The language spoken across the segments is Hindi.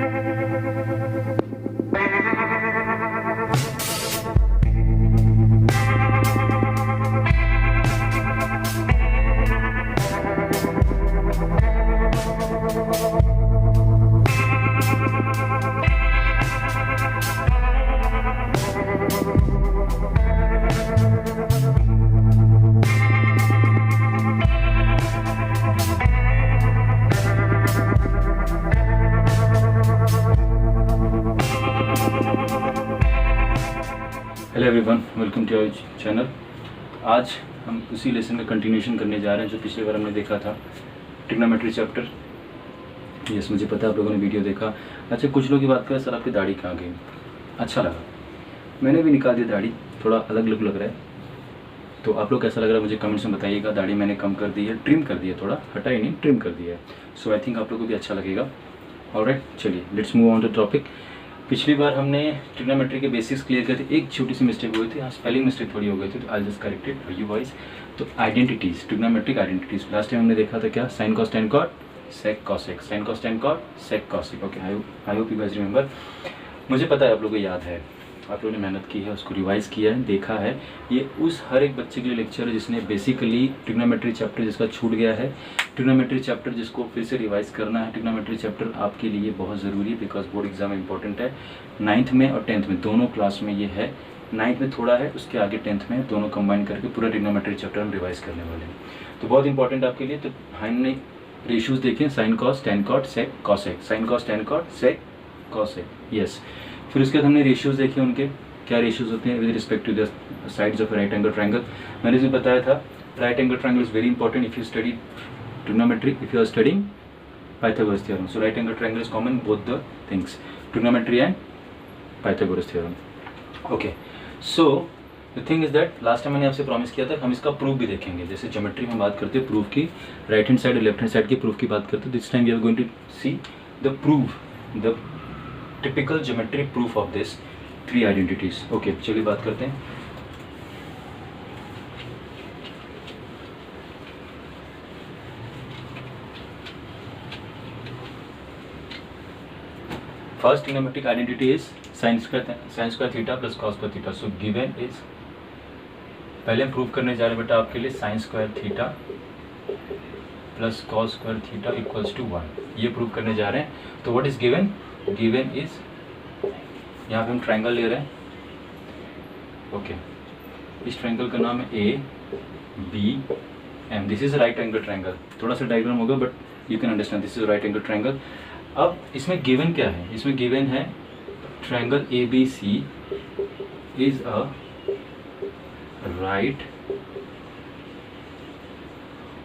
Hello everyone, welcome to our channel. आज हम उसी लेसन का कंटिन्यूशन करने जा रहे हैं जो पिछले बार हमने देखा था, ट्रिग्नोमेट्री चैप्टर। यस, मुझे पता है आप लोगों ने वीडियो देखा। अच्छा, कुछ लोग की बात करें, सर आपकी दाढ़ी कहाँ गई? अच्छा लगा, मैंने भी निकाल दी दाढ़ी, थोड़ा अलग लुक लग रहा है। तो आप लोग कैसा लग रहा है मुझे कमेंट्स में बताइएगा। दाढ़ी मैंने कम कर दी है, ट्रिम कर दी है, थोड़ा हटा ही नहीं, ट्रिम कर दिया है। सो आई थिंक आप लोगों को भी अच्छा लगेगा। ऑलराइट, चलिए let's move on to topic. पिछली बार हमने ट्रिग्नोमेट्री के बेसिक्स क्लियर किए थे। एक छोटी सी मिस्टेक हुई थी, हाँ स्पेलिंग मिस्टेक थोड़ी हो गई थी, तो I just corrected for you guys. तो identities, trigonometric identities, last time हमने देखा था क्या? Sine cos tan cot sec cosec, sine cos tan cot sec cosec. Okay, I hope you guys remember. मुझे पता है आप लोगों को याद है, आप लोगों ने मेहनत की है, उसको रिवाइज किया है, देखा है। ये उस हर एक बच्चे के लिए लेक्चर है जिसने बेसिकली ट्रिग्नोमेट्री चैप्टर जिसका छूट गया है, ट्रिग्नोमेट्री चैप्टर जिसको फिर से रिवाइज करना है। ट्रिग्नोमेट्री चैप्टर आपके लिए बहुत ज़रूरी है बिकॉज बोर्ड एग्जाम इंपॉर्टेंट है। 9th में और 10th में दोनों क्लास में ये है। 9th में थोड़ा है, उसके आगे 10th में, दोनों कंबाइन करके पूरा ट्रिग्नोमेट्री चैप्टर हम रिवाइज करने वाले हैं। तो बहुत इंपॉर्टेंट आपके लिए। तो हमने रेशियोज देखे, sine cos tan cot sec cosec, sine cos tan cot sec cosec. Yes, फिर उसके बाद हमने रेशियोज देखे, उनके क्या रेशियोज होते हैं with respect to the sides of right angle triangle. मैंने इसमें बताया था right angle triangle is very important if you study trigonometry, if you are studying Pythagoras theorem. So right angle triangle is common both the things, trigonometry and Pythagoras theorem. Okay, so the thing is that last time मैंने आपसे प्रॉमिस किया था हम इसका प्रूफ भी देखेंगे। जैसे ज्योमेट्री में बात करते हैं प्रूफ की, राइट हैंड साइड और लेफ्ट हैंड साइड की प्रूफ की बात करते हैं। This time we are going to see the proof, the typical geometry proof of this three identities. Okay, चलिए बात करते हैं। First trigonometric identity is sine square theta plus cos square theta. So given is, पहले हम प्रूव करने जा रहे हैं बेटा आपके लिए sine square theta plus cos square theta equals to 1, ये प्रूव करने जा रहे हैं। तो what is given? Given is, यहाँ पे हम ट्रायंगल ले रहे हैं। ओके, इस ट्रायंगल का नाम है A B M. This is right angle triangle. थोड़ा सा डायग्राम होगा but you can understand, this is right angle triangle. अब इसमें गिवन क्या है? इसमें गिवन है triangle A B C is a right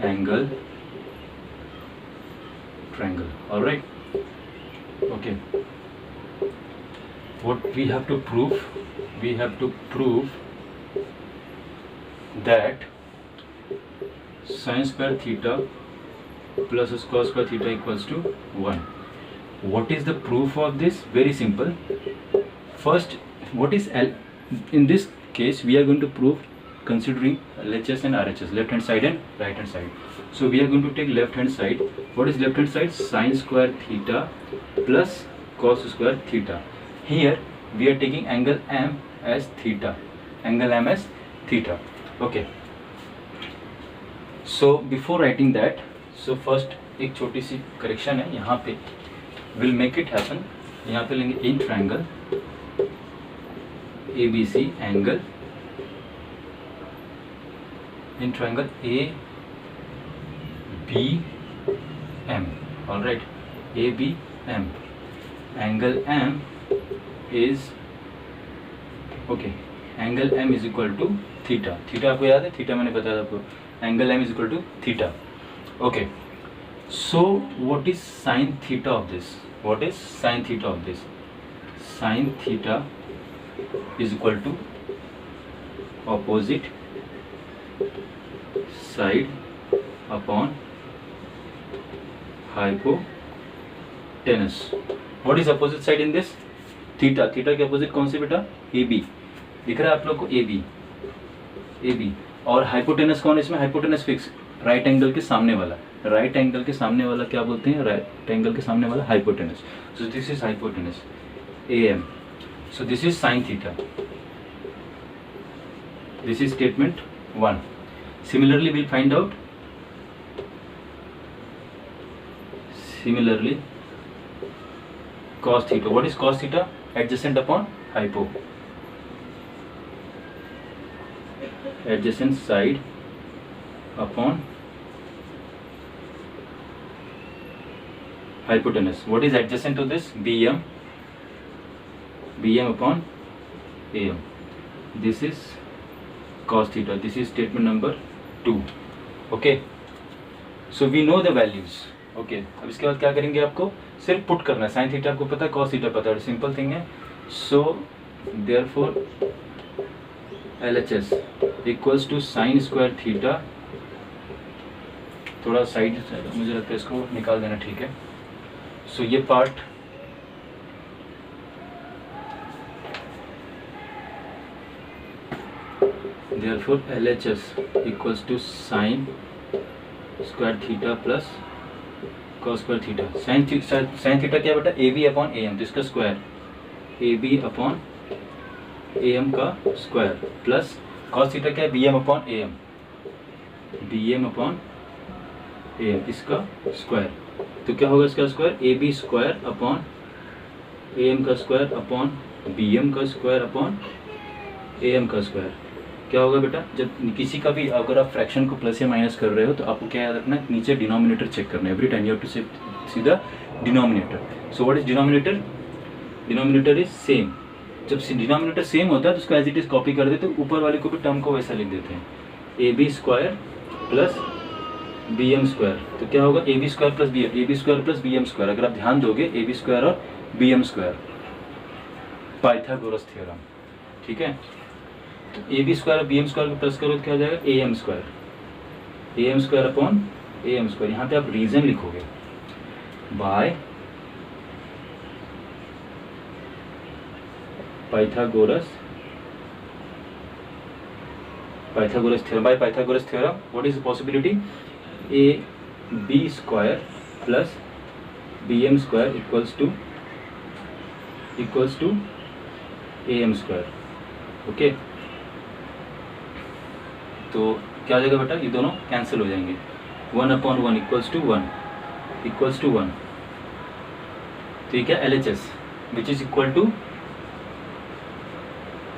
angle triangle. Alright, okay, what we have to prove? We have to prove that sin square theta plus cos square theta equals to 1. What is the proof of this? Very simple. First, what is L? In this case we are going to prove considering LHS and RHS, left hand side and right hand side. So we are going to take left hand side. What is left hand side? Sin square theta plus cos square theta. Here we are taking angle M as theta, angle M as theta. Okay, so before writing that, so first एक छोटी सी करेक्शन है यहाँ पे, will make it happen। यहाँ पे लेंगे in triangle ABC angle, in triangle ABM। Alright, ABM, angle M is okay, angle M is equal to theta। Theta आपको याद है, थीटा मैंने बताया था आपको, angle M is equal to theta। okay, so what is sin theta of this? What is sin theta of this? Sin theta is equal to opposite side upon hypotenuse। what is opposite side in this? Theta. Theta के अपोजिट कौन सी बेटा? A B. दिख रहा है आप लोग को? A B, A B. और हाइपोटेनस कौन है इसमें? हाइपोटेनस फिक्स, राइट एंगल के सामने वाला, राइट एंगल के सामने वाला क्या बोलते हैं, राइट एंगल के सामने वाला hypotenuse. So this is hypotenuse AM. So this is sine theta. This is statement 1. Similarly we'll find out similarly cos theta. What is cos theta? Adjacent upon hypo. Adjacent side upon hypotenuse. What is adjacent to this? BM. BM upon AM. This is cos theta. This is statement number 2. Okay. So we know the values. Okay अब इसके बाद क्या करेंगे, आपको सिर्फ पुट करना है. साइन थीटा आपको पता है, कॉस थीटा पता है, सिंपल थिंग है. So therefore LHS equals to sine square theta. थोड़ा साइड मुझे लगता है इसको निकाल देना, ठीक है. सो ये part therefore LHS equals to sine square theta plus cos square theta. Sine theta क्या बेटा, AB अपॉन AM, तो इसका स्क्वायर AB अपॉन AM का स्क्वायर प्लस cos थीटा क्या है, BM upon AM, BM upon AM इसका स्क्वायर. तो क्या होगा इसका square, AB square upon AM का स्क्वायर अपॉन BM का स्क्वायर अपॉन AM का स्क्वायर. क्या होगा बेटा, जब किसी का भी अगर आप फ्रैक्शन को प्लस या माइनस कर रहे हो तो आपको क्या याद रखना है, नीचे डिनोमिनेटर चेक करना है. Every time you have to see the denominator. So what is denominator, denominator is same. जब डिनोमिनेटर सेम होता है तो उसको एज इट इज कॉपी कर देते हैं, ऊपर वाले को भी टर्म को वैसा लिख देते हैं, AB square plus BM square. तो क्या होगा, AB square plus BM, AB square plus BM square. अगर आप ध्यान दोगे AB स्क्वायर और BM स्क्वायर, पाइथागोरस थ्योरम, ठीक है. तो AB स्क्वायर और BM स्क्वायर को प्लस करो तो क्या हो जाएगा, AM square, AM square upon AM square. यहाँ पे आप रीजन लिखोगे bye Pythagoras theorem. Bye Pythagoras theorem what is the possibility, AB square plus BM square equals to AM square. Okay, तो क्या हो जाएगा बेटा, ये दोनों कैंसिल हो जाएंगे. 1 अपॉन 1 इक्वल्स टू 1. तो ये क्या, LHS which is equal to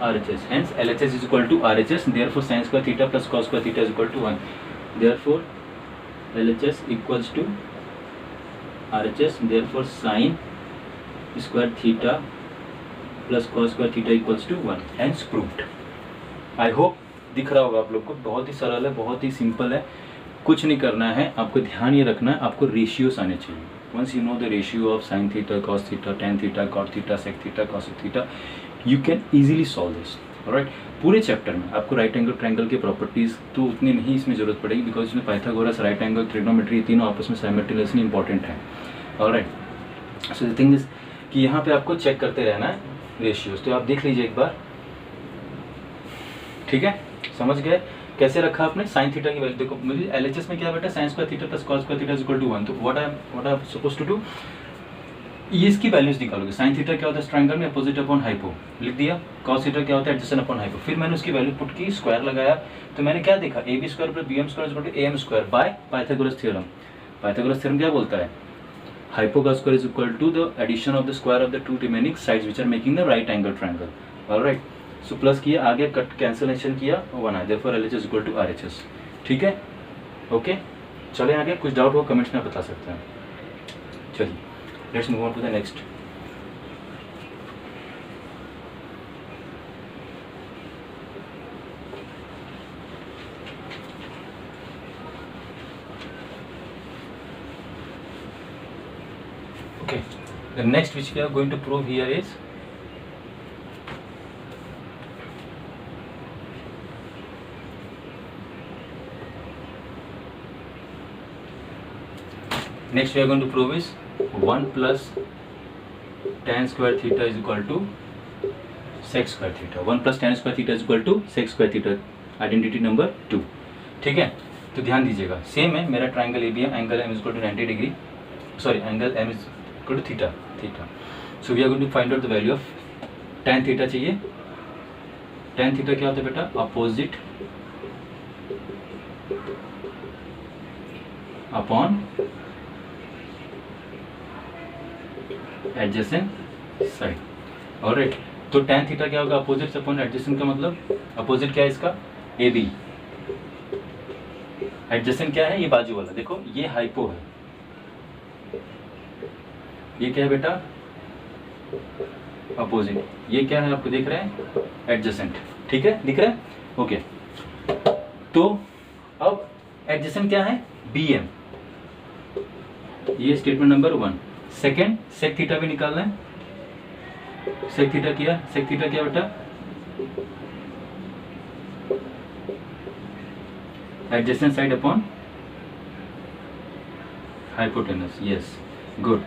RHS. Hence LHS is equal to RHS. Therefore sine square theta plus cos square theta is equal to 1. Therefore LHS equals to RHS. Therefore sine square theta plus cos square theta equals to 1. Hence proved. I hope दिख रहा होगा आप लोग को. बहुत ही सरल है, बहुत ही सिंपल है, कुछ नहीं करना है. आपको ध्यान ये रखना है, आपको रेशियोस आने चाहिए. Once you know the ratio of sine theta, cos theta, tan theta, cot theta, sec theta, cosec theta, you can easily solve this. Alright, पूरे चैप्टर में आपको राइट एंगल ट्रायंगल के प्रॉपर्टीज तो उतनी नहीं इसमें जरूरत पड़ेगी, बिकॉज इसमें पाइथागोरस, राइट एंगल, ट्रिग्नोमेट्री, तीनों आपस में साइमल्टेनियसली इंपॉर्टेंट है. Alright, so the thing is कि यहाँ पे आपको चेक करते रहना है रेशियोज. तो आप देख लीजिए एक बार, ठीक है. समझ गए कैसे रखा आपने साइन थीटा की वैल्यू. देखो मुझे LHS में क्या बेटा, sine square theta plus cos square theta is equal to 1. तो what I suppose to do, ये इसकी वैल्यूज निकालोगे. साइन थीटा क्या होता है, ट्रायंगल में अपोजिट अपॉन हाइपो लिख दिया. कॉस थीटा क्या होता है, एडजेसेंट अपॉन हाइपो. फिर मैंने उसकी वैल्यू पुट की, स्क्वायर लगाया, तो मैंने क्या देखा, AB square plus BM square is equal to AM square by Pythagoras theorem. Pythagoras theorem क्या बोलता है, हाइपो का square is equal to the addition of the square of the two remaining sides which are making the right angle triangle. Alright, so plus किया, आगे कट कैंसिलेशन किया, 1 आया. Therefore LHS equal to RHS. ठीक है, ओके. चले आगे, कुछ डाउट हो कमेंट्स में बता सकते हैं. चलिए, let's move on to the next. Okay, the next which we are going to prove here is is 1 plus tan square theta is equal to sec square theta. 1 plus tan square theta is equal to sec square theta. Identity number 2. ठीक है, तो ध्यान दीजिएगा, सेम है मेरा triangle A B M, angle M is equal to 90 degree, sorry angle M is equal to theta. So we are going to find out the value of tan theta चाहिए। tan थीटा क्या होता है बेटा? Opposite upon adjacent side. Alright, तो tan थीटा क्या होगा? अपोजिट अपॉन एडजेसेंट का मतलब अपोजिट क्या है इसका? A B. एडजेसेंट क्या है? ये बाजू वाला, देखो ये हाइपो है, ये क्या है बेटा? अपोजिट। ये क्या है आपको दिख रहा है? एडजेसेंट। ठीक है, दिख रहा है? ओके, तो अब एडजेसेंट क्या है? B M. ये statement number 1। Second, sec theta भी निकालना है। सेक थीटा क्या? सेक थीटा क्या बेटा? Adjacent side upon hypotenuse. Yes, good,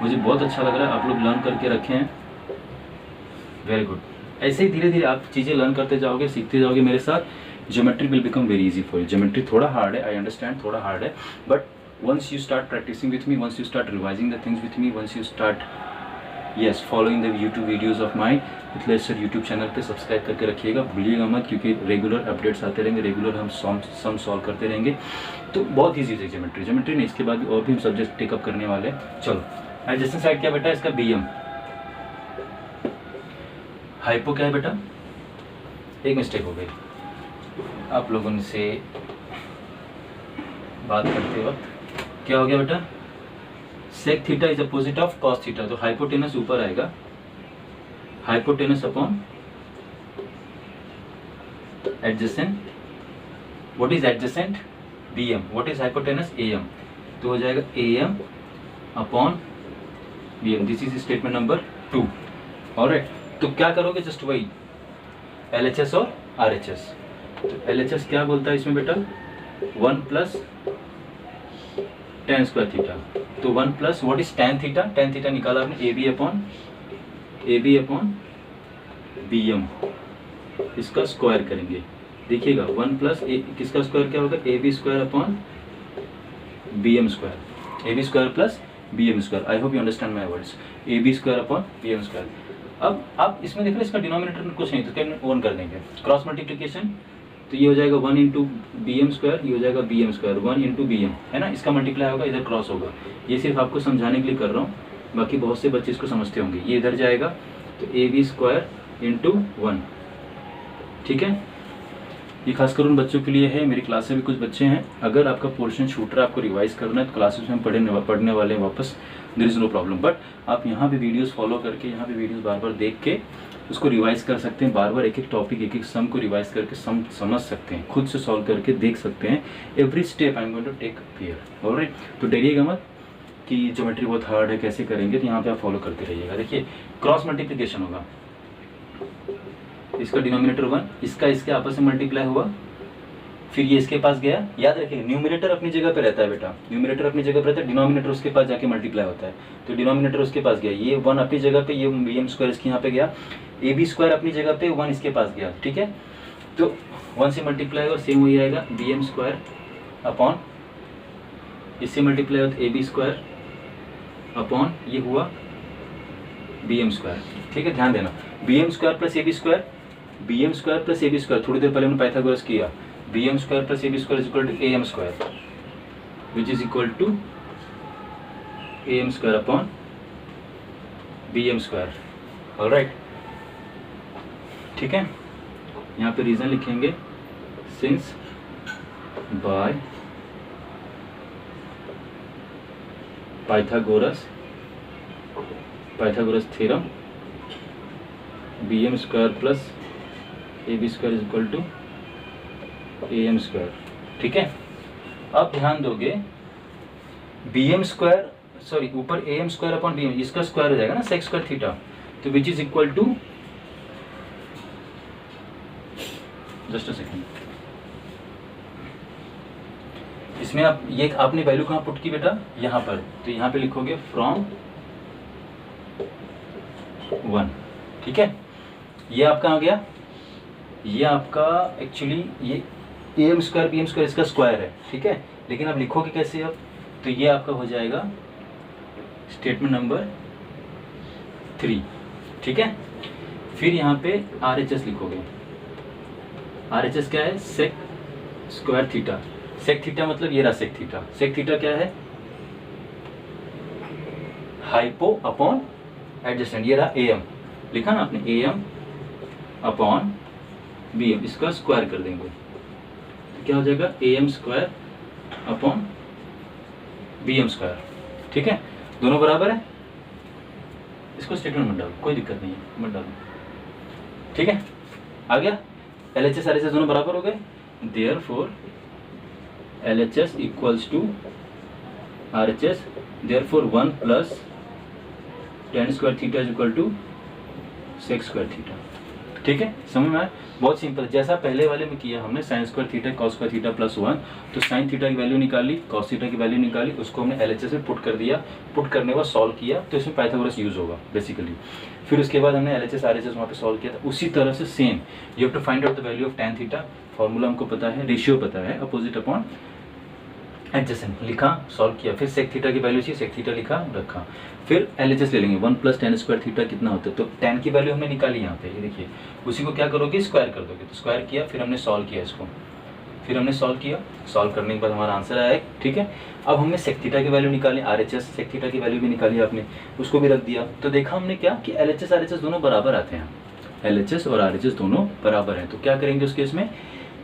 मुझे बहुत अच्छा लग रहा है, आप लोग लर्न करके रखे हैं, वेरी गुड। ऐसे ही धीरे धीरे आप चीज़ें लर्न करते जाओगे, सीखते जाओगे मेरे साथ, geometry will become very easy for you. Geometry थोड़ा हार्ड है, आई अंडरस्टैंड, थोड़ा हार्ड है, but once you start practicing with me, once you start revising the things with me, once you start following the YouTube videos of mine, Mithilesh sir YouTube channel पे सब्सक्राइब करके रखिएगा, भूलिएगा मत, क्योंकि रेगुलर अपडेट्स आते रहेंगे, रेगुलर हम सम सॉल्व करते रहेंगे। तो बहुत ईजी है ज्योमेट्री नहीं, इसके बाद और भी हम सब्जेक्ट टेकअप करने वाले हैं। चलो, एडजेसेंट साइड क्या बेटा? इसका BM। हाइपो क्या है बेटा? एक मिस्टेक हो गई आप लोगों से बात करते वक्त, क्या हो गया बेटा? Sec theta is opposite of cos theta, तो हाइपोटेनस ऊपर आएगा, hypotenuse upon adjacent. What is adjacent? BM। What is hypotenuse? AM। तो हो जाएगा AM upon BM। This is statement number 2। Alright, तो क्या करोगे? जस्ट वही LHS और RHS। तो LHS क्या बोलता है इसमें बेटा? 1 प्लस tan स्क्वायर थीटा। तो 1 plus what is tan theta? tan theta निकाला आपने, AB अपॉन BM, इसका स्क्वायर करेंगे। देखिएगा 1 प्लस किसका स्क्वायर क्या होगा? AB square upon BM square, AB square plus BM square. I hope you understand my words. AB square upon BM square. अब आप इसमें देख रहे हैं, इसका डिनोमिनेटर कुछ नहीं, तो क्या ऑन कर देंगे? क्रॉस मल्टीप्लिकेशन, तो ये हो जाएगा 1 इंटू BM स्क्वायर, ये हो जाएगा BM स्क्वायर, 1 इंटू BM, है ना, इसका मल्टीप्लाई होगा, इधर क्रॉस होगा। ये सिर्फ आपको समझाने के लिए कर रहा हूँ, बाकी बहुत से बच्चे इसको समझते होंगे। ये इधर जाएगा, तो AB स्क्वायर इंटू 1। ठीक है, ये खासकर उन बच्चों के लिए है, मेरी क्लास में भी कुछ बच्चे हैं, अगर आपका पोर्शन छूट रहा है, आपको रिवाइज करना है, तो क्लासेस में पढ़ने वाले हैं वापस, there is no problem. But आप यहाँ पे वीडियोस फॉलो करके, यहाँ पे वीडियोस बार बार देख के उसको रिवाइज कर सकते हैं, बार बार एक एक टॉपिक, एक एक सम को रिवाइज करके समझ सकते हैं, खुद से सॉल्व करके देख सकते हैं। Every step I am going to take care. Alright, तो डरिएगा मत कि ज्योमेट्री बहुत हार्ड है, कैसे करेंगे, तो यहाँ पे आप फॉलो करते रहिएगा। देखिए, क्रॉस मल्टीप्लिकेशन होगा, इसका डिनोमिनेटर 1, इसका इसके आपस में मल्टीप्लाई हुआ, फिर ये इसके पास गया। याद रखिए, न्यूमरेटर अपनी जगह पे रहता है बेटा, न्यूमरेटर अपनी जगह पे रहता है, डिनोमिनेटर उसके पास जाके मल्टीप्लाई होता है। तो डिनोमिनेटर उसके पास गया, ये 1 अपनी जगह पे, ये BM स्क्वायर इसके यहाँ पे गया, AB स्क्वायर अपनी जगह पे, 1 इसके पास गया। ठीक है, तो 1 से मल्टीप्लाई और सेम वही आएगा, BM स्क्वायर अपॉन, इससे मल्टीप्लाई हो तो AB स्क्वायर अपॉन, ये हुआ BM स्क्वायर। ठीक है, ध्यान देना, BM square plus AB square, BM square plus AB square, थोड़ी देर पहले हमने पाइथागोरस किया, BM square plus AB square is equal to AM square, which is equal to AM square upon BM square. Alright, ठीक है, यहाँ पे रीजन लिखेंगे, since by Pythagoras theorem BM square plus AB square is equal to AM square. ठीक है, अब ध्यान दोगे, BM स्क्वायर, सॉरी ऊपर AM स्क्वायर अपॉन BM, इसका स्क्वायर हो जाएगा ना सेक स्क्वायर थीटा, तो which is equal to, just a second, इसमें आप ये आपने वैल्यू कहाँ पुट की बेटा? यहाँ पर, तो यहाँ पे लिखोगे फ्रॉम 1। ठीक है, ये आपका आ गया, ये आपका एक्चुअली ये M square B M square इसका स्क्वायर है, ठीक है, लेकिन आप लिखोगे कैसे अब, तो ये आपका हो जाएगा स्टेटमेंट नंबर 3, ठीक है। फिर यहाँ पे RHS लिखोगे। RHS क्या है, sec square theta. Sec theta मतलब ये रहा सेक थीटा। सेक थीटा क्या है, हाइपो अपॉन एडजेसेंट, ये रहा AM, लिखा ना आपने, AM अपॉन BM, इसका स्क्वायर कर देंगे तो क्या हो जाएगा, AM square upon BM square, ठीक है, दोनों बराबर है। इसको स्टेटमेंट मत डालो, कोई दिक्कत नहीं है, मत डालो, ठीक है। आ गया, LHS RHS दोनों बराबर हो गए, therefore LHS equals to RHS, therefore 1 plus tan square theta is equal to sec square theta, ठीक है। समझ में आया, बहुत सिंपल, जैसा पहले वाले में किया हमने, sin square theta cos square theta plus 1, तो sin थीटा की वैल्यू निकाली, cos थीटा की वैल्यू निकाली, उसको हमने LHS में पुट कर दिया, पुट करने के बाद सॉल्व किया, तो इसमें पाइथागोरस यूज होगा बेसिकली। फिर उसके बाद हमने LHS RHS वहाँ पे सॉल्व किया था। उसी तरह से same you have to find out the value of tan theta, formula हमको पता है, रेशियो पता है, अपोजिट अपॉन एडजेसेंट, लिखा, सॉल्व किया। फिर सेक थीटा की वैल्यू चाहिए, सेक थीटा लिखा, रखा। फिर LHS ले लेंगे, 1 प्लस tan स्क्वायर थीटा कितना होता है, तो tan की वैल्यू हमने निकाली यहाँ पे, ये देखिए, उसी को क्या करोगे, स्क्वायर कर दोगे, तो स्क्वायर किया, फिर हमने सॉल्व किया इसको, फिर हमने सॉल्व किया, सॉल्व करने के बाद हमारा आंसर आया, ठीक है। अब हमने सेक थीटा की वैल्यू निकाली, RHS सेक थीटा की वैल्यू भी निकाली आपने, उसको भी रख दिया, तो देखा हमने क्या कि LHS RHS दोनों बराबर आते हैं, LHS और RHS दोनों बराबर हैं, तो क्या करेंगे उस केस में,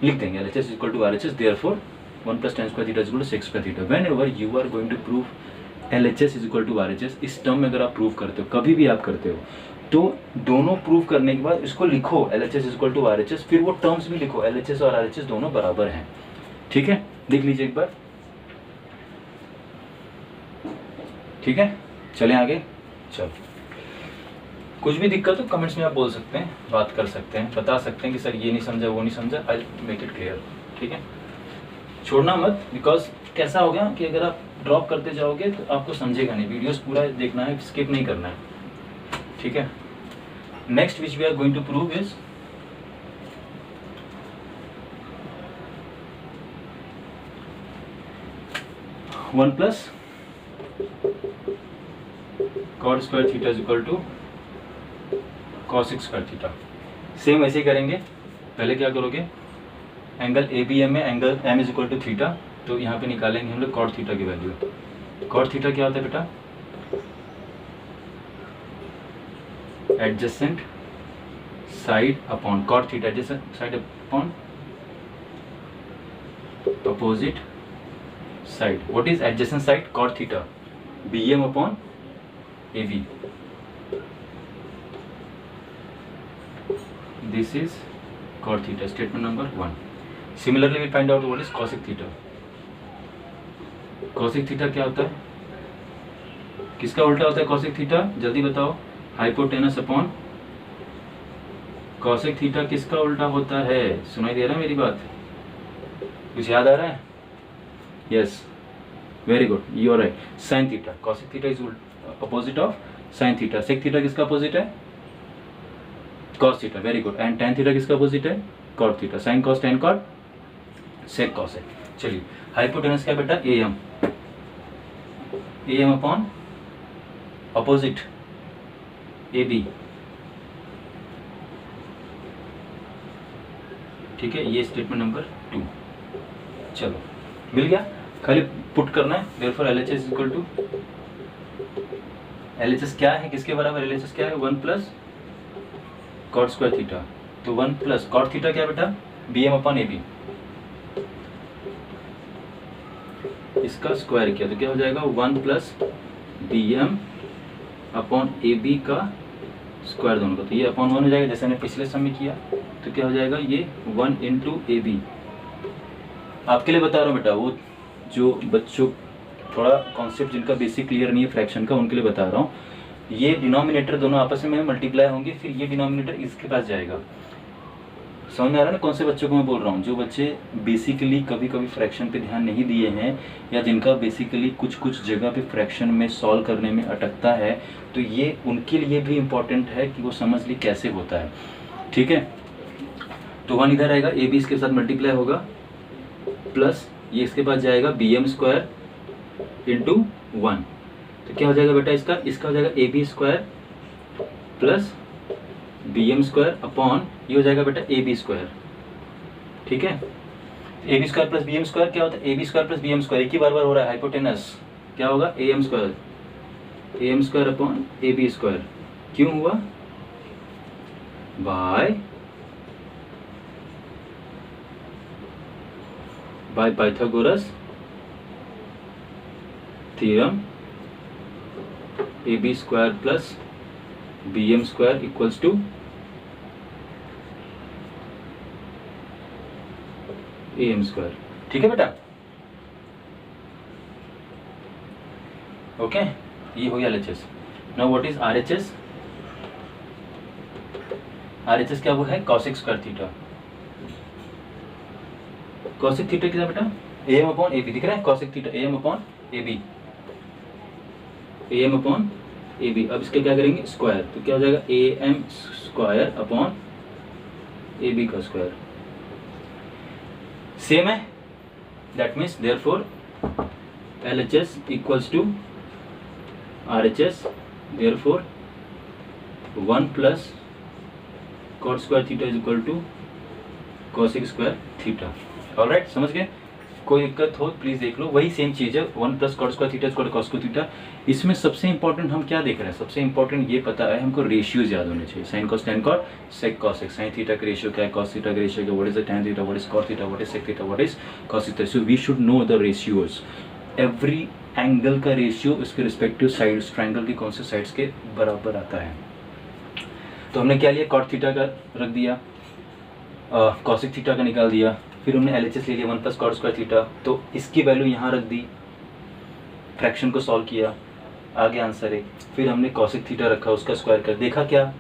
लिख देंगे LHS equal to RHS, therefore 1 plus tan square theta is equal to sec square theta. Whenever you are going to prove LHS is equal to RHS, इस टर्म में अगर आप प्रूव करते हो, कभी भी आप करते हो, तो दोनों प्रूव करने के बाद इसको लिखो LHS is equal to RHS, फिर वो टर्म्स भी लिखो, LHS और RHS दोनों बराबर हैं, ठीक है। देख लीजिए एक बार, ठीक है, चलें आगे। चलो, कुछ भी दिक्कत हो कमेंट्स में आप बोल सकते हैं, बात कर सकते हैं, बता सकते हैं कि सर ये नहीं समझा, वो नहीं समझा, आई मेक इट क्लियर, ठीक है। छोड़ना मत, बिकॉज कैसा हो गया कि अगर आप ड्रॉप करते जाओगे तो आपको समझेगा नहीं, वीडियोस पूरा देखना है, स्किप नहीं करना है, ठीक है। Next which we are going to prove is one plus cot square theta is equal to cosec square theta. Same ऐसे ही करेंगे, पहले क्या करोगे, एंगल ABM में angle M is equal to theta, तो यहाँ पे निकालेंगे हम लोग कॉट थीटा की वैल्यू। कॉट थीटा क्या होता है बेटा, adjacent side upon cot theta, adjacent side upon opposite side. What is adjacent side, cot theta, BM upon AB, this is cot theta, statement number 1। Similarly, we find out what is cosec theta. Cosec theta क्या होता है, किसका उल्टा होता है cosec theta, जल्दी बताओ, हाइपोटेनस अपॉन cosec theta किसका उल्टा होता है, सुनाई दे रहा है मेरी बात, कुछ याद आ रहा है, yes, very good, you are right, sin theta, cosec theta is opposite of sin theta, sec theta किसका अपोजिट है, cos theta, very good, and tan theta किसका अपोजिट है, cot theta, sin cos tan cot sec cos है। चलिए, हाइपोटेनस क्या बेटा, AM अपॉन अपोजिट AB, ठीक है, ये स्टेटमेंट नंबर 2। चलो, मिल गया, खाली पुट करना है, therefore LHS is equal to, LHS क्या है, किसके बराबर, LHS क्या है, 1 प्लस कॉट स्क्वायर थीटा, तो 1 प्लस कॉट थीटा क्या बेटा, BM अपॉन AB, इसका स्क्वायर किया तो क्या हो जाएगा, 1 प्लस BM अपॉन AB का स्क्वायर दोनों का, तो ये अपॉन 1 हो जाएगा, जैसे हमने पिछले सम में किया, तो क्या हो जाएगा, ये 1 इंटू AB। आपके लिए बता रहा हूँ बेटा, वो जो बच्चों थोड़ा कॉन्सेप्ट जिनका बेसिक क्लियर नहीं है फ्रैक्शन का, उनके लिए बता रहा हूँ, ये डिनोमिनेटर दोनों आपस में मल्टीप्लाई होंगे, फिर ये डिनोमिनेटर इसके पास जाएगा। समझ में आ रहा है ना कौन से बच्चों को मैं बोल रहा हूँ, जो बच्चे बेसिकली कभी कभी फ्रैक्शन पे ध्यान नहीं दिए हैं, या जिनका बेसिकली कुछ कुछ जगह पे फ्रैक्शन में सॉल्व करने में अटकता है, तो ये उनके लिए भी इम्पोर्टेंट है कि वो समझ ली कैसे होता है, ठीक है। तो 1 इधर आएगा, AB इसके साथ मल्टीप्लाई होगा, प्लस ये इसके पास जाएगा बी एम स्क्वायर इंटू 1, तो क्या हो जाएगा बेटा इसका हो जाएगा A B square plus B M square upon ये हो जाएगा बेटा ए बी स्क्वायर। ठीक है, A B square plus B M square क्या होता है, A B square plus B M square एक ही बार हो रहा है, हाइपोटेनस क्या होगा A M square upon A B square. क्यों हुआ, by Pythagoras theorem A B square plus B M square equals to A M square. ठीक है बेटा, ओके, ये हो गया LHS। Now what is RHS? RHS क्या वो है, cosec square theta. Cosec theta क्या बेटा, AM अपॉन AB, दिख रहा है cosec theta AM upon AB, AM upon AB। अब इसके क्या करेंगे स्क्वायर, तो क्या हो जाएगा AM स्क्वायर अपॉन AB का स्क्वायर, सेम है, that means therefore LHS equals to RHS, therefore 1 plus cot square theta is equal to cosec square theta. Alright, समझ गए, कोई दिक्कत हो प्लीज देख लो, वही सेम चीज है, 1 plus cot square theta equal to cos square theta. इसमें सबसे इंपॉर्टेंट हम क्या देख रहे हैं, सबसे इंपॉर्टेंट ये पता है हमको रेशियोज याद होने चाहिए, sine cos tan cot sec cosec, sine theta का रेशियो क्या है, कॉस थीटा का रेशियो क्या, what is the tan theta, what is cos theta, what is sec theta, what is cos theta. So we should know the ratios, every angle का रेशियो उसके रिस्पेक्टिव साइड्स, ट्रायंगल की कौन से साइड्स के बराबर आता है। तो हमने क्या लिया, कॉट थीटा का रख दिया, कॉसेक थीटा का निकाल दिया, फिर हमने LHS ले लिया 1 प्लस कॉट स्क्वायर थीटा, तो इसकी वैल्यू यहाँ रख दी, फ्रैक्शन को सॉल्व किया, आगे आंसर है, फिर हमने कॉसेक थीटा रखा, उसका स्क्वायर कर, देखा क्या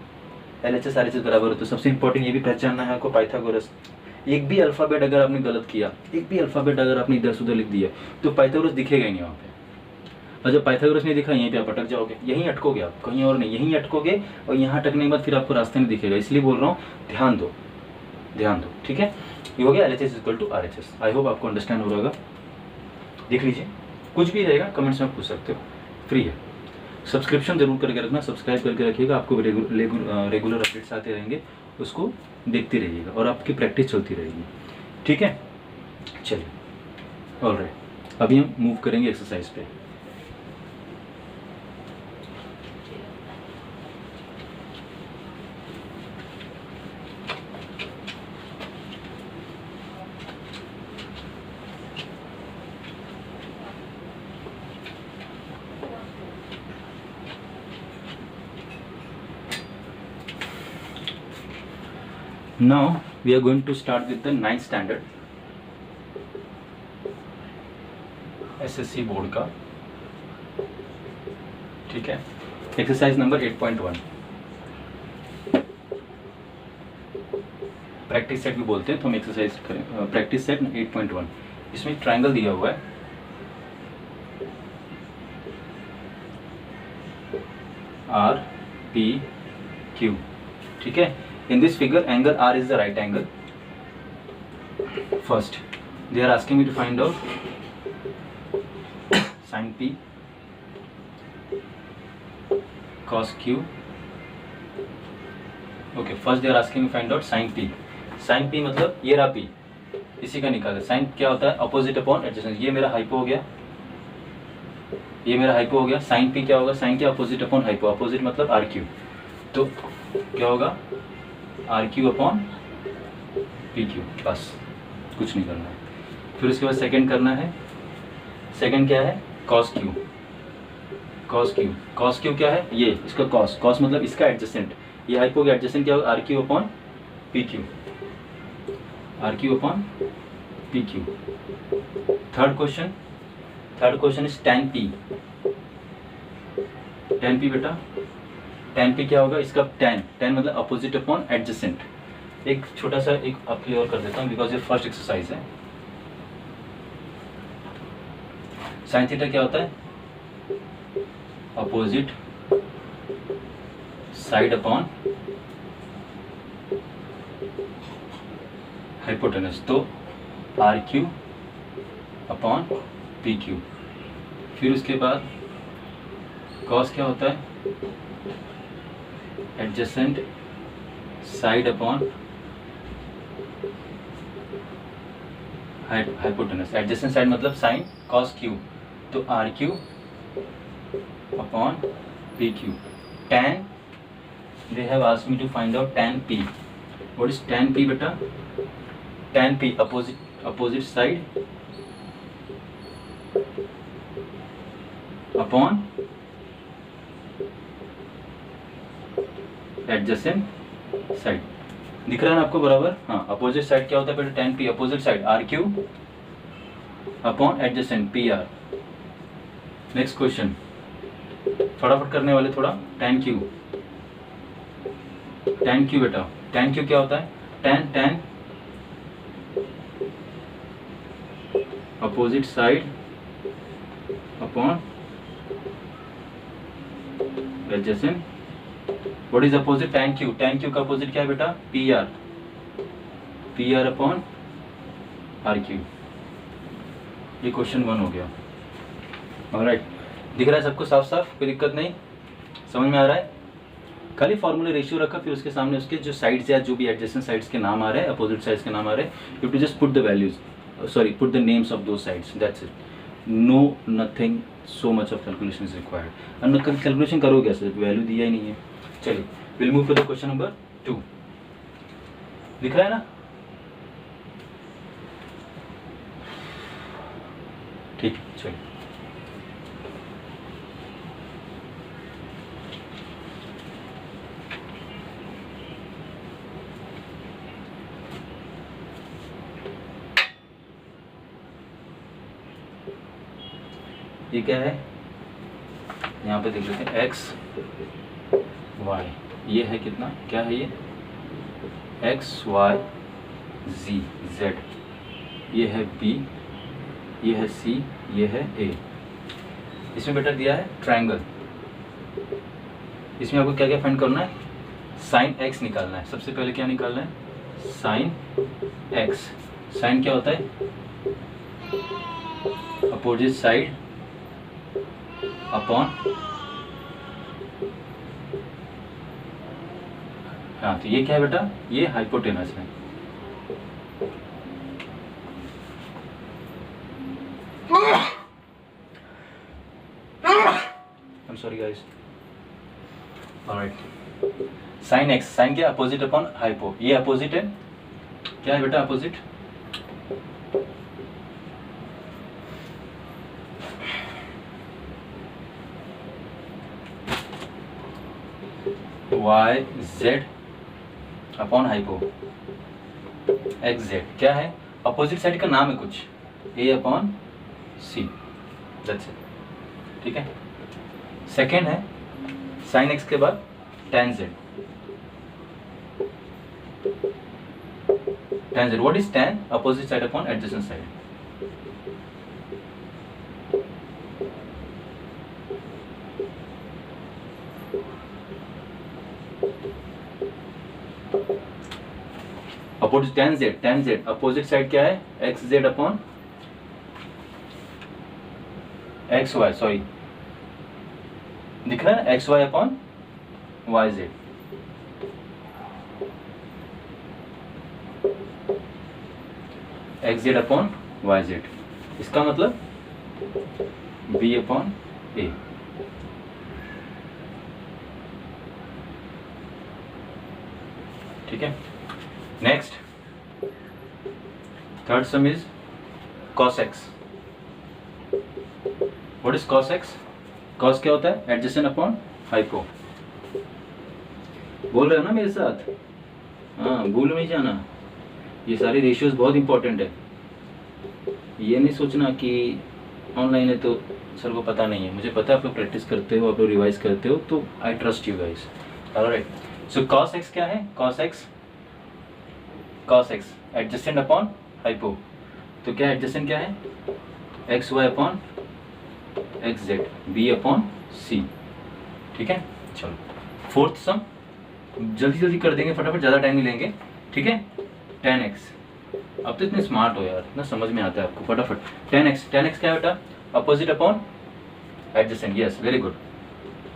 LHS RHS बराबर है। तो सबसे इंपॉर्टेंट ये भी पहचानना है आपको, पाइथागोरस, एक भी अल्फ़ाबेट अगर आपने गलत किया, एक भी अल्फ़ाबेट अगर आपने इधर से उधर लिख दिया तो पाइथागोरस दिखेगा ही नहीं वहाँ पे, और जब पाइथागोरस नहीं दिखा यहीं पे आप अटक जाओगे, यहीं अटकोगे आप, कहीं और नहीं, यहीं अटकोगे, और यहाँ अटकने के बाद फिर आपको रास्ता नहीं दिखेगा। इसलिए बोल रहा हूँ ध्यान दो, ध्यान दो। ठीक है, ये हो गया LHS equal to RHS। I hope आपको अंडरस्टैंड हो रहा होगा, देख लीजिए, कुछ भी रहेगा कमेंट्स में पूछ सकते हो, फ्री है। सब्सक्रिप्शन जरूर करके रखना, सब्सक्राइब करके रखिएगा, आपको रेगुलर अपडेट्स आते रहेंगे, उसको देखते रहिएगा और आपकी प्रैक्टिस चलती रहेगी। ठीक है, चलिए, ऑलराइट, अभी हम मूव करेंगे एक्सरसाइज पे। Now we are going to start with the 9th standard SSC board का। ठीक है, एक्सरसाइज नंबर 8.1, प्रैक्टिस सेट भी बोलते हैं, तो हम एक्सरसाइज करें प्रैक्टिस सेट 8.1। इसमें ट्रायंगल दिया हुआ है, RPQ। ठीक है, in this figure angle R is the right angle. First they are asking me to find out sin P cos Q। okay, first they are asking me to find out sin P। sin P मतलब ये रहा P, इसी का निकाले। sin क्या होता है, अपोजिट अपॉन एडजेसेंट। ये मेरा हाइपो हो गया, ये मेरा हाइपो हो गया। sin P क्या होगा, sin क्या अपोजिट अपॉन हाइपो, अपोजिट मतलब RQ, तो क्या होगा RQ अपॉन PQ, बस कुछ नहीं करना है। फिर उसके बाद सेकंड करना है, सेकंड क्या है cos Q। cos Q क्या है, ये इसका cos मतलब इसका एडजेसेंट, ये हाइपो का एडजेसेंट क्या होगा RQ upon PQ, RQ upon PQ। Third question is tan P। tan P बेटा, tan P क्या होगा, इसका tan मतलब अपोजिट अपॉन एडजेसेंट। एक छोटा सा एक आपके लिए और कर देता हूँ, बिकॉज ये फर्स्ट एक्सरसाइज है। sin थीटा क्या होता है, अपोजिट साइड अपॉन हाइपोटेनस, तो RQ अपॉन पी क्यू। फिर उसके बाद कॉस क्या होता है, adjacent side upon hypotenuse. Adjacent side मतलब साइन कॉस क्यू, तो R Q upon P Q. tan, they have asked me to find out tan p. What is tan p beta? Tan p opposite side upon adjacent side। दिख रहा है ना आपको बराबर? हाँ, अपोजिट साइड क्या होता है बेटा? tan p opposite side R Q upon adjacent P R. Next question फटाफट करने वाले थोड़ा। tan q बेटा, tan q क्या होता है? tan opposite side upon adjacent. What is opposite? tan q का अपोजिट क्या है बेटा? P R upon R Q. ये क्वेश्चन 1 हो गया। ऑलराइट, दिख रहा है सबको साफ साफ? कोई दिक्कत नहीं, समझ में आ रहा है? खाली फॉर्मूले रेशियो रखा, फिर उसके सामने उसके जो साइड्स या जो भी एडजेसेंट साइड्स के नाम आ रहे हैं, अपोजिट साइड्स के नाम आ रहे हैं, you to just put the values, sorry put the names of those sides, that's it. No nothing so much of calculation is required. और कैलकुलेशन करोगे कैसे, वैल्यू दिया ही नहीं है। चलिए will move to the question number 2। दिख रहा है ना? ठीक है, चलिए। ये क्या है? यहाँ पे देख लेते हैं x y, ये है कितना, क्या है ये? x y z z, ये है b, ये है c, ये है a। इसमें बेटा दिया है ट्रायंगल। इसमें आपको क्या क्या फाइंड करना है? साइन x निकालना है। सबसे पहले क्या निकालना है? Sign x। साइन क्या होता है? अपोजिट साइड अपॉन, हाँ तो ये क्या है बेटा? ये हाइपोटेनस है। I'm sorry guys. Alright. Sine x, sine क्या? Opposite upon hypo. ये अपोजिट है, क्या है बेटा opposite? Y Z upon hypo X Z. क्या है? अपोजिट साइड का नाम है कुछ, A upon C, that's it. ठीक है। सेकेंड है साइन एक्स के बाद tan z। tan z, what is tan? Opposite side upon adjacent side. Opposite tan z opposite side क्या है? X Z upon X Y, sorry दिख रहा है? X Y upon Y Z. X Z upon Y Z, इसका मतलब बी अपॉन ए। ठीक है। Next third sum is cos x। What is cos x? cos क्या होता है? Adjacent upon hypo. बोल रहे हो ना मेरे साथ? हाँ, भूल नहीं जाना, ये सारे रेशियोज बहुत इंपॉर्टेंट है। ये नहीं सोचना कि ऑनलाइन है तो सर को पता नहीं है। मुझे पता है आप लोग प्रैक्टिस करते हो, आप लोग रिवाइज करते हो, तो I trust you guys. Alright, so cos x क्या है? cos x adjacent upon hypo. तो क्या एडजेसेंट क्या है? X Y upon X Z, B upon C. ठीक है, चलो फोर्थ सम जल्दी जल्दी कर देंगे फटाफट, ज़्यादा टाइम नहीं लेंगे। ठीक है। tan x अब तो इतने स्मार्ट हो यार, इतना समझ में आता है आपको फटाफट। 10x, 10x क्या है बेटा? Opposite upon adjacent, yes very good.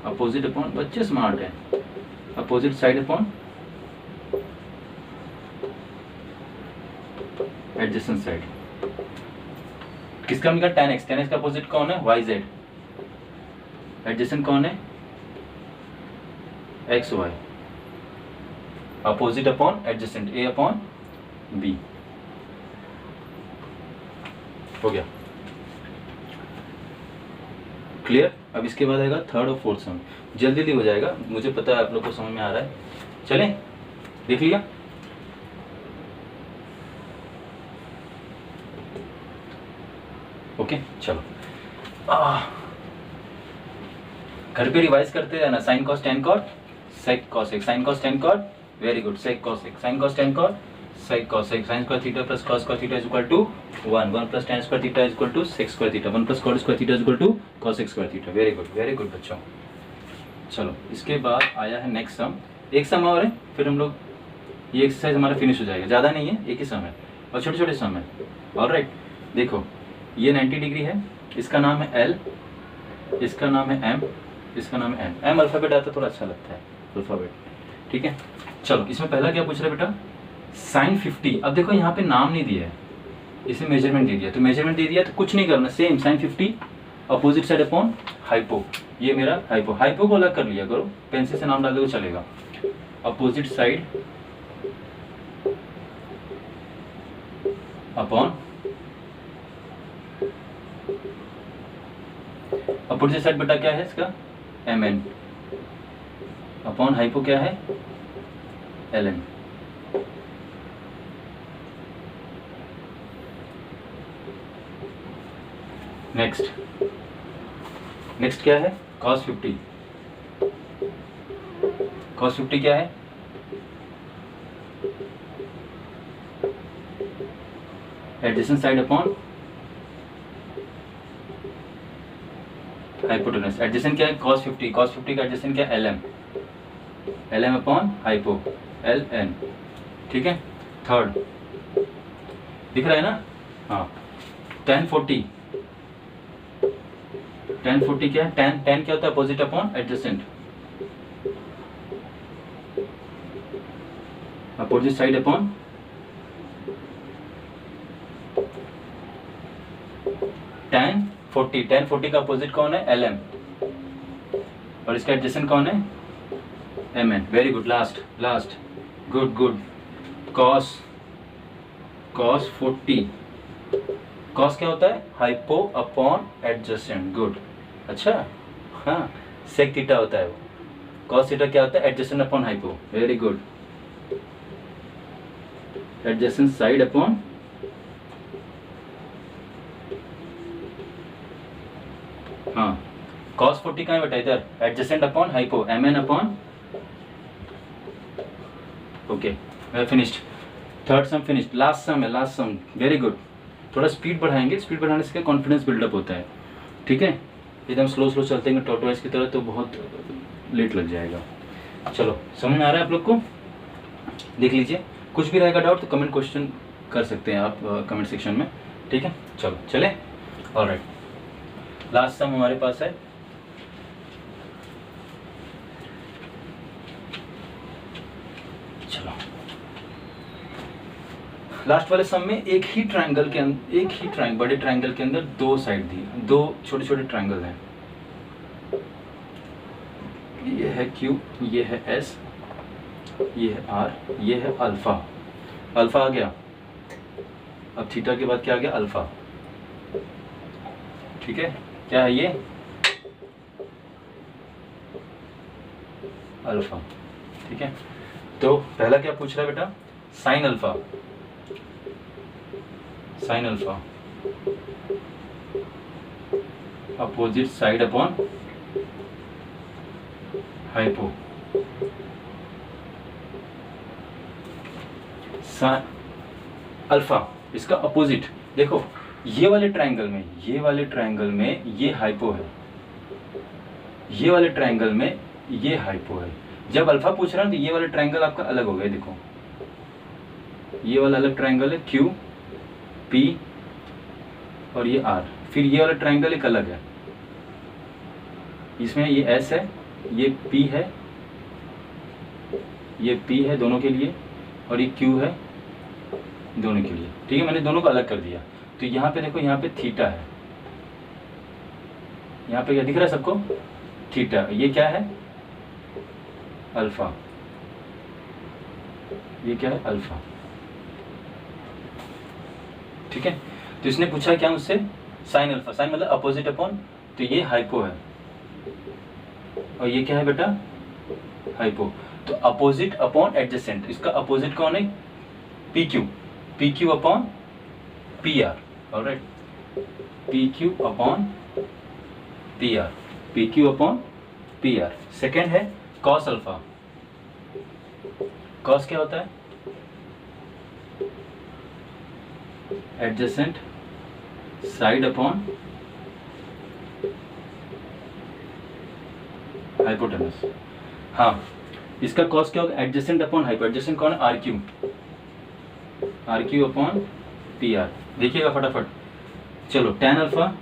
Opposite upon, बच्चे स्मार्ट हैं। Opposite side upon adjacent side. किसका मिलेगा? 10x, 10x का अपोजिट कौन है? yz। एडजेसेंट कौन है? xy। Opposite upon adjacent a upon b। हो गया क्लियर? अब इसके बाद आएगा थर्ड और फोर्थ सम, जल्दी जल्दी हो जाएगा, मुझे पता है आप लोग को समझ में आ रहा है। चलें, देख लिया? ओके चलो, घर पे रिवाइज करते हैं ना। Sine cos tan cot sec cosec, sine cos tan cot, very good. Sec cosec, sine cos tan cot sec cosec, sine square theta plus cos square theta is equal to 1, 1 plus tan square theta is equal to sec square theta, 1 plus cot square theta is equal to cos square theta. Very good बच्चों। चलो इसके बाद आया है नेक्स्ट सम, एक सम और है, फिर हम लोग ये एक्सरसाइज हमारा फिनिश हो जाएगा। ज़्यादा नहीं है, एक ही सम है और छोटे छोटे सम है। ऑलराइट, देखो ये 90 डिग्री है, इसका नाम है एल, इसका नाम है एम, इसका नाम है एन। एम अल्फ़ाबेट आता है, थोड़ा अच्छा लगता है अल्फ़ाबेट, ठीक है। चलो इसमें पहला क्या पूछ रहा है बेटा? साइन 50। अब देखो यहाँ पे नाम नहीं दिया है, इसे मेजरमेंट दे दिया, तो मेजरमेंट दे दिया तो कुछ नहीं करना, same sine 50 opposite side upon hypo. ये मेरा हाइपो, हाइपो को अलग कर लिया करो, पेंसिल से नाम डाल दो चलेगा। Opposite side upon, opposite side बेटा क्या है इसका? एम एन अपॉन हाइपो क्या है? L N. नेक्स्ट क्या है? cos 50। cos 50 क्या है? Adjacent side upon hypotenuse. Adjacent क्या है? cos 50। cos 50 का एडजेसेंट क्या है? L M, L M upon hypo, L N, ठीक है। थर्ड दिख रहा है ना? हाँ, tan 40, tan 40 क्या है? tan क्या होता है? Opposite upon adjacent, opposite side upon tan 40। tan 40 का अपोजिट कौन है? एल एम, और इसका एडजेसेंट कौन है? M N. Very good, last good. cos 40, cos क्या होता है? Hypo upon adjacent, good. अच्छा हाँ, सेक थीटा होता है वो। cos थीटा क्या होता है? Adjacent upon hypo, very good. Adjacent side upon हाँ, cos 40 का है बेटा इधर? Adjacent upon hypo, M N upon, okay मैं finished. Third sum finished, last sum है, लास्ट सम, वेरी गुड। थोड़ा स्पीड बढ़ाएंगे, स्पीड बढ़ाने से क्या कॉन्फिडेंस बिल्डअप होता है, ठीक है। एकदम स्लो चलते हैं टॉर्टोइज की तरह तो बहुत लेट लग जाएगा। चलो समझ में आ रहा है आप लोग को? देख लीजिए, कुछ भी रहेगा डाउट तो कमेंट क्वेश्चन कर सकते हैं आप कमेंट सेक्शन में, ठीक है। चलो चले, ऑलराइट। लास्ट सम हमारे पास है, चलो लास्ट वाले सम में एक ही ट्रायंगल के अंदर, बड़े ट्रायंगल के अंदर दो साइड दी, दो छोटे छोटे ट्रायंगल हैं। ये है Q, ये है S, ये है R, ये है अल्फा। अल्फा आ गया, अब थीटा के बाद क्या आ गया? अल्फा, ठीक है। क्या है ये? अल्फा, ठीक है। तो पहला क्या पूछ रहा है बेटा? Sine alpha, sine alpha opposite side upon hypo. Alpha इसका अपोजिट, देखो ये वाले ट्रायंगल में ये हाइपो है, ये वाले ट्रायंगल में ये हाइपो है। जब अल्फा पूछ रहा है तो ये वाला ट्रायंगल आपका अलग हो गया, देखो ये वाला अलग ट्रायंगल है Q, P और ये R। फिर ये वाला ट्राइंगल एक अलग है, इसमें ये S है, ये P है, ये P है दोनों के लिए, और ये Q है दोनों के लिए। ठीक है, मैंने दोनों को अलग कर दिया। तो यहाँ पे देखो, यहाँ पे थीटा है, यहाँ पे क्या दिख रहा है सबको? थीटा। ये क्या है? अल्फा। ये क्या है? अल्फा। ठीक है, तो इसने पूछा क्या मुझसे? Sine alpha. साइन मतलब अपोजिट अपॉन, तो ये हाइपो है, और ये क्या है बेटा? हाइपो। तो अपोजिट अपॉन एडजेसेंट, इसका अपोजिट कौन है? P Q. P Q upon P are. Alright, P Q upon P are, P Q upon P are. Second है कॉस अल्फा। कॉस क्या होता है? Adjacent side upon hypotenuse. हाँ, इसका कॉस क्या होगा? Adjacent upon hypo. एडजेसेंट कौन है? R Q. R Q upon P R. देखिएगा फटाफट। चलो, tan alpha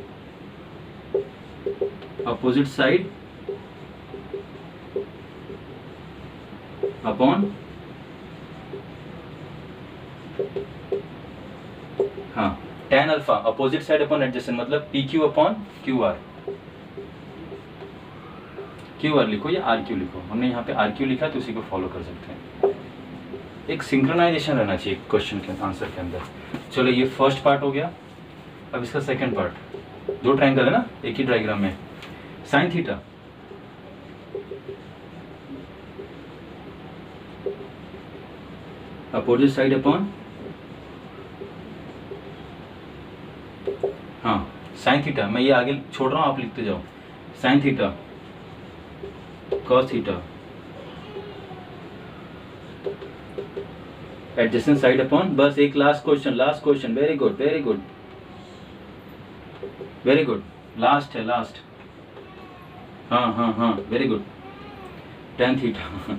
opposite side upon, हाँ, tan alpha opposite side upon adjacent, मतलब P Q upon Q R. Q R लिखो या आर क्यू लिखो, हमने यहाँ पे आर क्यू लिखा है तो उसी को फॉलो कर सकते हैं। एक सिंक्रोनाइजेशन रहना चाहिए क्वेश्चन के आंसर के अंदर। चलो, ये फर्स्ट पार्ट हो गया। अब इसका सेकंड पार्ट। दो ट्रायंगल है ना एक ही डायग्राम में। Sine theta, opposite side upon, हाँ, साइन थीटा। मैं ये आगे छोड़ रहा हूँ, आप लिखते जाओ। Sign theta cos theta adjacent side upon, बस एक last question, last question. Very good, very good, very good. Last है, लास्ट। हाँ हाँ हाँ, very good. Tan theta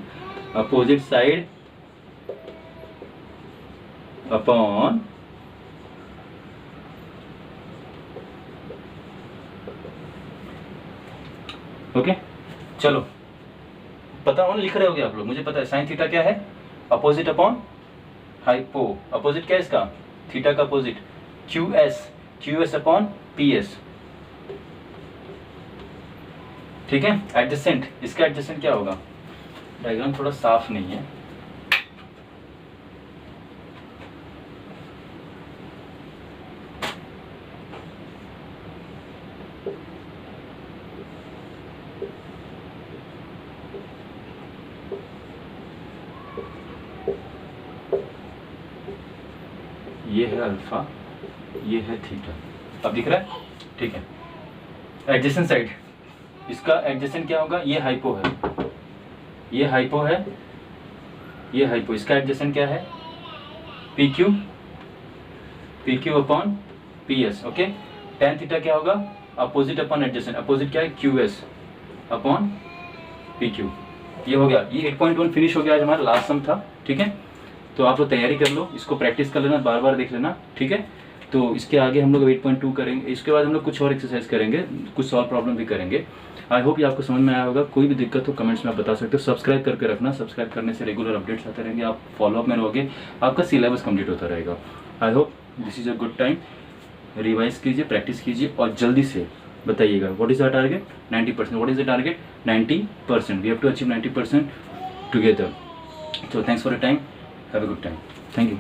opposite side upon, okay. चलो, पता हो ना, लिख रहे होगे आप लोग, मुझे पता है। साइन थीटा क्या है? Opposite upon hypo. अपोजिट क्या है इसका? थीटा का opposite Q S. Q S upon P S. ठीक है, एडजेसेंट, इसका एडजेसेंट क्या होगा? डायग्राम थोड़ा साफ नहीं है, ये है अल्फा, ये है थीटा। अब दिख रहा है? ठीक है। एडजेसेंट साइड, इसका एडजेसेंट क्या होगा? ये हाइपो है, ये हाइपो है, ये हाइपो। इसका एडजेसेंट क्या है? P Q, P Q upon P S. Okay. Tan theta क्या होगा? Opposite upon adjacent. अपोजिट क्या है? Q S upon P Q. ये हो गया, ये 8.1 फिनिश हो गया। आज हमारा लास्ट सम था। ठीक है, तो आप लोग तैयारी कर लो, इसको प्रैक्टिस कर लेना, बार बार देख लेना। ठीक है, तो इसके आगे हम लोग 8.2 करेंगे। इसके बाद हम लोग कुछ और एक्सरसाइज करेंगे, कुछ सॉल्व प्रॉब्लम भी करेंगे। आई होप ये आपको समझ में आया होगा। कोई भी दिक्कत हो कमेंट्स में आप बता सकते हो। सब्सक्राइब करके रखना, सब्सक्राइब करने से रेगुलर अपडेट्स आते रहेंगे, आप फॉलोअप में रहोगे, आपका सिलेबस कंप्लीट होता रहेगा। I hope this is a good time. Revise कीजिए, प्रैक्टिस कीजिए और जल्दी से बताइएगा what is our target? 90%। What is the target? 90%। We have to achieve 90% together. So thanks for your time. Have a good time. Thank you.